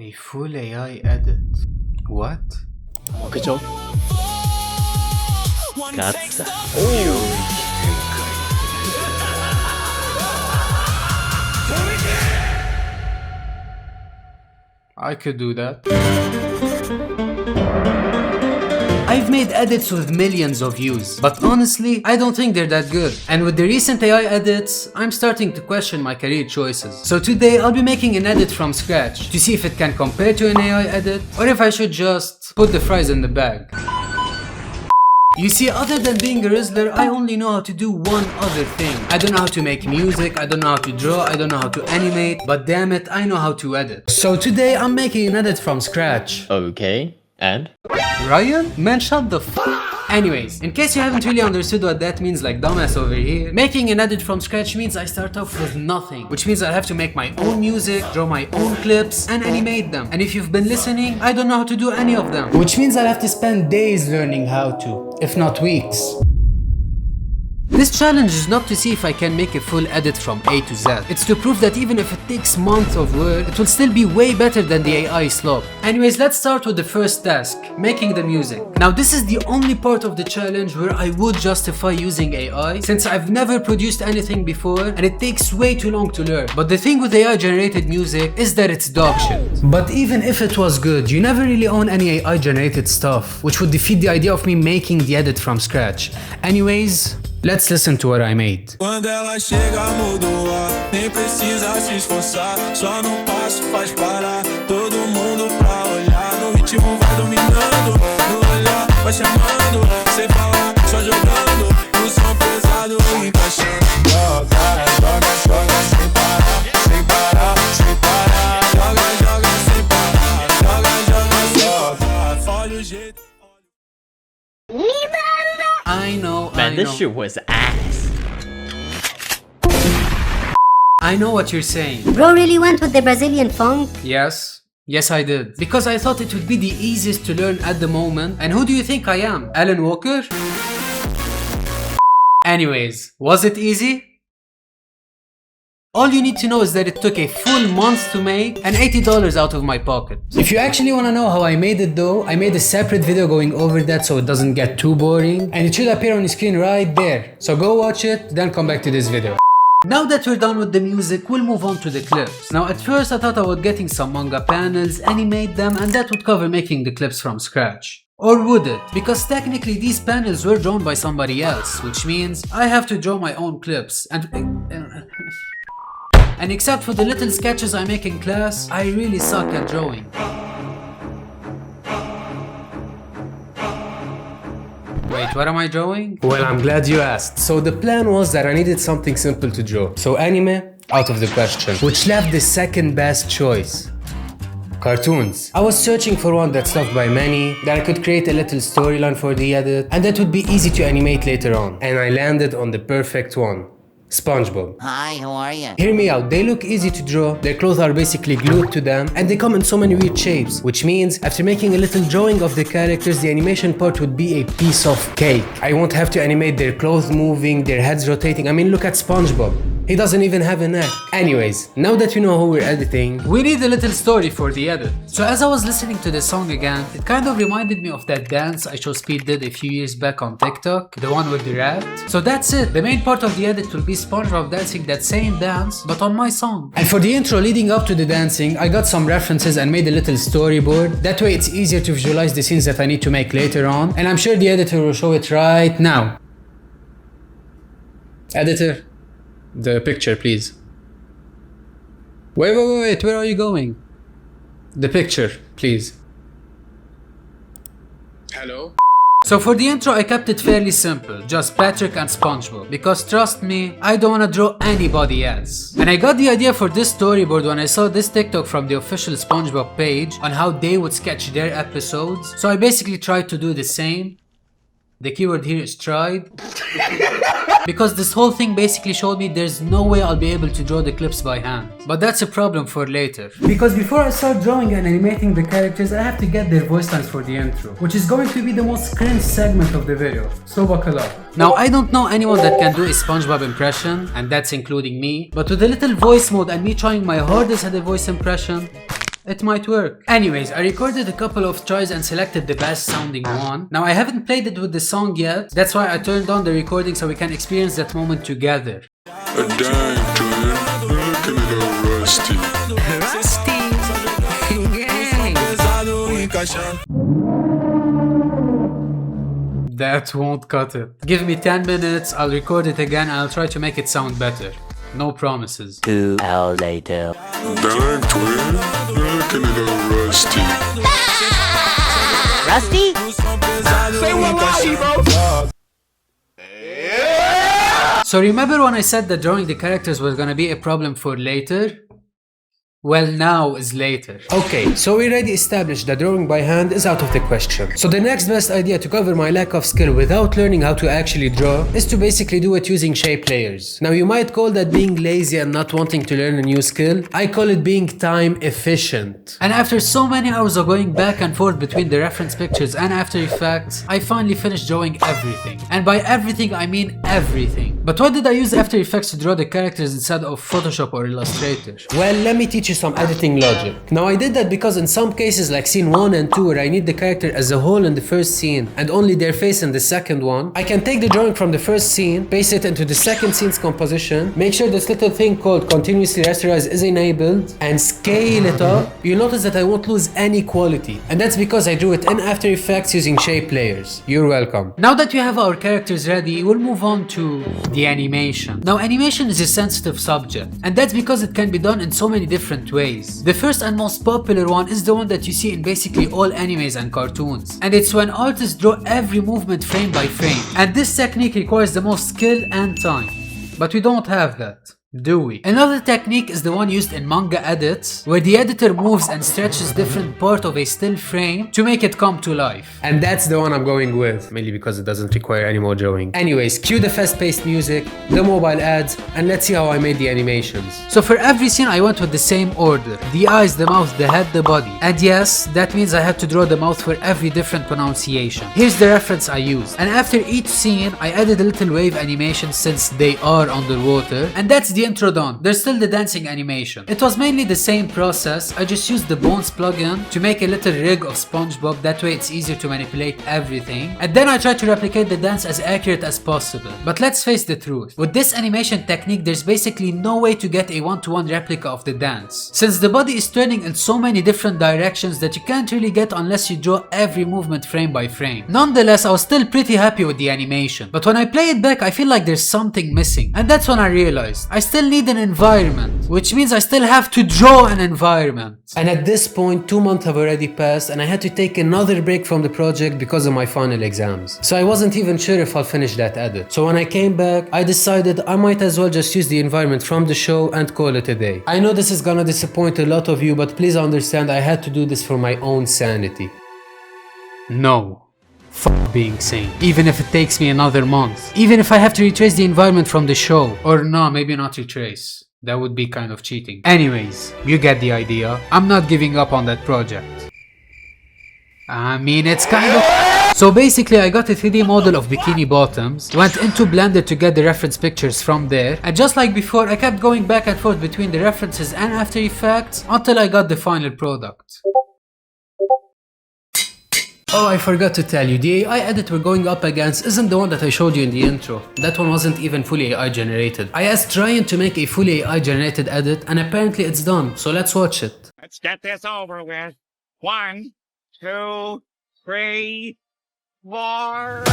A full AI edit. What? 그죠? 가자. I could do that. I've made edits with millions of views, but honestly, I don't think they're that good. And with the recent AI edits, I'm starting to question my career choices. So today, I'll be making an edit from scratch to see if it can compare to an AI edit, or if I should just put the fries in the bag. You see, other than being a Rizzler, I only know how to do one other thing. I don't know how to make music, I don't know how to draw, I don't know how to animate, but damn it, I know how to edit. So today, I'm making an edit from scratch. Okay, and? Ryan? Man, shut the f***. Anyways, in case you haven't really understood what that means, like dumbass over here, making an edit from scratch means I start off with nothing, which means I have to make my own music, draw my own clips, and animate them. And if you've been listening, I don't know how to do any of them, which means I'll have to spend days learning how to, if not weeks. This challenge is not to see if I can make a full edit from A to Z. It's to prove that even if it takes months of work, it will still be way better than the AI slop. Anyways, let's start with the first task, making the music. Now this is the only part of the challenge where I would justify using AI, since I've never produced anything before and it takes way too long to learn. But the thing with AI generated music is that it's dog shit. But even if it was good, you never really own any AI generated stuff, which would defeat the idea of me making the edit from scratch. Anyways, let's listen to what I made. Quando ela chega, muda o ar. Nem precisa se esforçar. Só no passo faz parar. Todo mundo pra olhar. No ritmo vai dominando. No olhar vai chamando. Sem falar, só jogando. No som pesado encaixando. Joga, joga, joga sem parar. Sem parar, sem parar. Joga, joga sem parar. Joga, joga, joga. Olha o jeito. I know, Man, this shit was ass. I know what you're saying. Bro really went with the Brazilian funk? Yes. Yes, I did. Because I thought it would be the easiest to learn at the moment. And who do you think I am? Alan Walker? Anyways, was it easy? All you need to know is that it took a full month to make and $80 out of my pocket. If you actually want to know how I made it though, I made a separate video going over that so it doesn't get too boring, and it should appear on your screen right there. So go watch it, then come back to this video. Now that we're done with the music, we'll move on to the clips. Now at first I thought about getting some manga panels, animate them, and that would cover making the clips from scratch. Or would it? Because technically these panels were drawn by somebody else, which means I have to draw my own clips, and except for the little sketches I make in class, I really suck at drawing. Wait, what am I drawing? Well, I'm glad you asked. So the plan was that I needed something simple to draw. So anime, out of the question. Which left the second best choice. Cartoons. I was searching for one that's loved by many, that I could create a little storyline for the edit, and that would be easy to animate later on. And I landed on the perfect one. SpongeBob. Hi, how are you? Hear me out, they look easy to draw, their clothes are basically glued to them, and they come in so many weird shapes, which means after making a little drawing of the characters, the animation part would be a piece of cake. I won't have to animate their clothes moving, their heads rotating. I mean, look at SpongeBob. He doesn't even have a neck. Anyways, now that you know how we're editing, we need a little story for the edit. So as I was listening to the song again, it kind of reminded me of that dance I Show Speed did a few years back on TikTok, the one with the rat. So that's it, the main part of the edit will be SpongeBob dancing that same dance, but on my song. And for the intro leading up to the dancing, I got some references and made a little storyboard. That way it's easier to visualize the scenes that I need to make later on, and I'm sure the editor will show it right now. Editor, the picture, please. Wait, where are you going? The picture, please. Hello? So for the intro, I kept it fairly simple, just Patrick and SpongeBob, because trust me, I don't wanna draw anybody else. And I got the idea for this storyboard when I saw this TikTok from the official SpongeBob page on how they would sketch their episodes, so I basically tried to do the same. The keyword here is tried. Because this whole thing basically showed me there's no way I'll be able to draw the clips by hand. But that's a problem for later. Because before I start drawing and animating the characters, I have to get their voice lines for the intro, which is going to be the most cringe segment of the video, so buckle up. Now I don't know anyone that can do a SpongeBob impression, and that's including me, but with a little voice mode and me trying my hardest at a voice impression, it might work. Anyways, I recorded a couple of tries and selected the best sounding one. Now I haven't played it with the song yet, that's why I turned on the recording so we can experience that moment together. A dime, twin. Looking at old Rusty. That won't cut it. Give me 10 minutes, I'll record it again and I'll try to make it sound better. No promises. 2 hours later. Dime, twin. Looking at old Rusty. Rusty? So remember when I said that drawing the characters was gonna be a problem for later? Well, now is later. Okay, so we already established that drawing by hand is out of the question. So the next best idea to cover my lack of skill without learning how to actually draw is to basically do it using shape layers. Now you might call that being lazy and not wanting to learn a new skill. I call it being time efficient. And after so many hours of going back and forth between the reference pictures and After Effects, I finally finished drawing everything. And by everything I mean everything. But why did I use After Effects to draw the characters instead of Photoshop or Illustrator? Well, let me teach you some editing logic. Now I did that because in some cases like scene 1 and 2 where I need the character as a whole in the first scene and only their face in the second one, I can take the drawing from the first scene, paste it into the second scene's composition, make sure this little thing called continuously rasterize is enabled and scale it up. You'll notice that I won't lose any quality, and that's because I drew it in After Effects using shape layers. You're welcome. Now that we have our characters ready, we'll move on to the animation. Now animation is a sensitive subject, and that's because it can be done in so many different ways. The first and most popular one is the one that you see in basically all animes and cartoons, and it's when artists draw every movement frame by frame, and this technique requires the most skill and time, but we don't have that, do we? Another technique is the one used in manga edits, where the editor moves and stretches different part of a still frame to make it come to life. And that's the one I'm going with, mainly because it doesn't require any more drawing. Anyways, cue the fast-paced music, the mobile ads, and let's see how I made the animations. So for every scene I went with the same order: the eyes, the mouth, the head, the body. And yes, that means I had to draw the mouth for every different pronunciation. Here's the reference I used. And after each scene, I added a little wave animation since they are underwater, and that's the intro done. There's still the dancing animation. It was mainly the same process. I just used the Bones plugin to make a little rig of SpongeBob, that way it's easier to manipulate everything, and then I tried to replicate the dance as accurate as possible. But let's face the truth, with this animation technique there's basically no way to get a one-to-one replica of the dance, since the body is turning in so many different directions that you can't really get unless you draw every movement frame by frame. Nonetheless, I was still pretty happy with the animation, but when I play it back I feel like there's something missing, and that's when I realized I still need an environment, which means I still have to draw an environment. And at this point 2 months have already passed and I had to take another break from the project because of my final exams. So I wasn't even sure if I'll finish that edit. So when I came back, I decided I might as well just use the environment from the show and call it a day. I know this is gonna disappoint a lot of you, but please understand I had to do this for my own sanity. No. Being sane, even if it takes me another month, even if I have to retrace the environment from the show, or no, maybe not retrace, that would be kind of cheating. Anyways, you get the idea. I'm not giving up on that project. I mean, it's kind of... So basically I got a 3D model of bikini bottoms, went into Blender to get the reference pictures from there, and just like before I kept going back and forth between the references and After Effects until I got the final product. Oh, I forgot to tell you, the AI edit we're going up against isn't the one that I showed you in the intro. That one wasn't even fully AI generated. I asked Ryan to make a fully AI generated edit and apparently it's done, so let's watch it. Let's get this over with. 1, 2, 3, 4.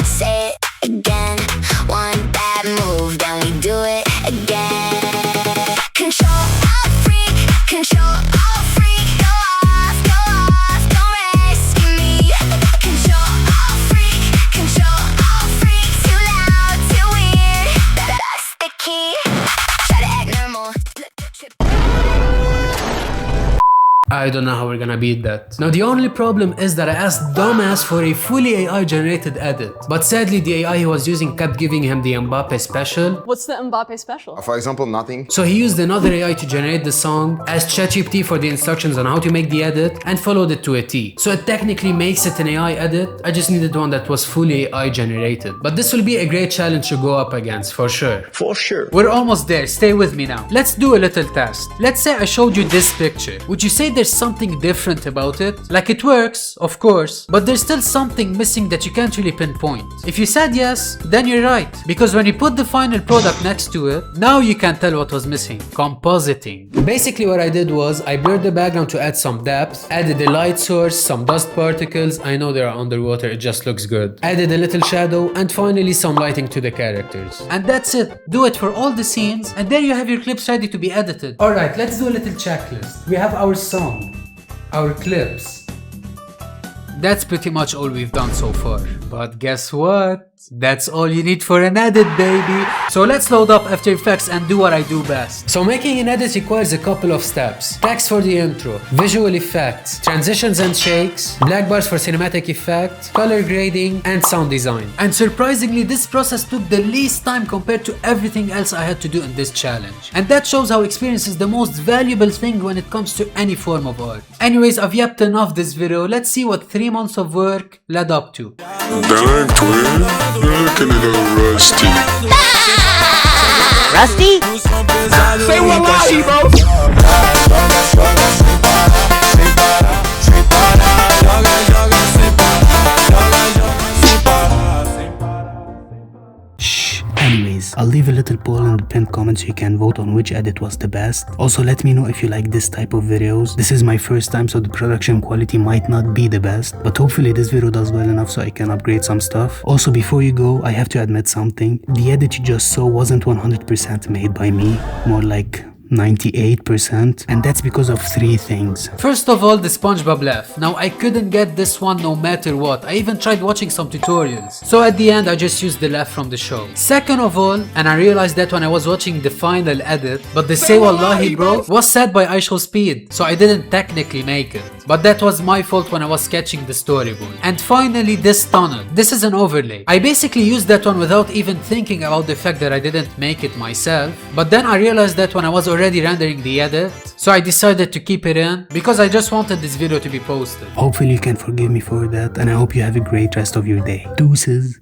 Say it again. One bad move, then we do it again. Control all freak, control all freak. Go off, don't rescue me. Control all freak, too loud, too weird. That's the key. Try to act normal. I don't know how we're gonna beat that. Now the only problem is that I asked dumbass for a fully AI generated edit, but sadly the AI he was using kept giving him the Mbappe special. What's the Mbappe special? For example, nothing. So he used another AI to generate the song, asked ChatGPT for the instructions on how to make the edit, and followed it to a T. So it technically makes it an AI edit. I just needed one that was fully AI generated. But this will be a great challenge to go up against, for sure. For sure. We're almost there, stay with me now. Let's do a little test. Let's say I showed you this picture. Would you say there's something different about it? Like it works, of course, but there's still something missing that you can't really pinpoint. If you said yes, then you're right. Because when you put the final product next to it, now you can tell what was missing. Compositing. Basically what I did was, I blurred the background to add some depth, added a light source, some dust particles, I know they are underwater, it just looks good. Added a little shadow, and finally some lighting to the characters. And that's it. Do it for all the scenes, and there you have your clips ready to be edited. Alright, let's do a little checklist. We have our song, our clips. That's pretty much all we've done so far. But guess what? That's all you need for an edit, baby. So let's load up After Effects and do what I do best. So making an edit requires a couple of steps. Text for the intro, visual effects, transitions and shakes, black bars for cinematic effect, color grading, and sound design. And surprisingly, this process took the least time compared to everything else I had to do in this challenge. And that shows how experience is the most valuable thing when it comes to any form of art. Anyways, I've yapped enough this video. Let's see what 3 months of work led up to. Dang, twin, you're looking a little rusty. Rusty? Say wallahi, bro. Anyways, I'll leave a little poll in the pinned comment so you can vote on which edit was the best. Also, let me know if you like this type of videos. This is my first time, so the production quality might not be the best, but hopefully this video does well enough so I can upgrade some stuff. Also, before you go, I have to admit something. The edit you just saw wasn't 100% made by me, more like 98%, and that's because of 3 things. First of all, the SpongeBob laugh. Now I couldn't get this one no matter what. I even tried watching some tutorials. So at the end I just used the laugh from the show. Second of all, and I realized that when I was watching the final edit, but the Say Wallahi bro was said by iShowSpeed, so I didn't technically make it. But that was my fault when I was sketching the storyboard. And finally, this tunnel. This is an overlay. I basically used that one without even thinking about the fact that I didn't make it myself. But then I realized that when I was already rendering the edit, so I decided to keep it in because I just wanted this video to be posted. Hopefully you can forgive me for that, and I hope you have a great rest of your day. Deuces.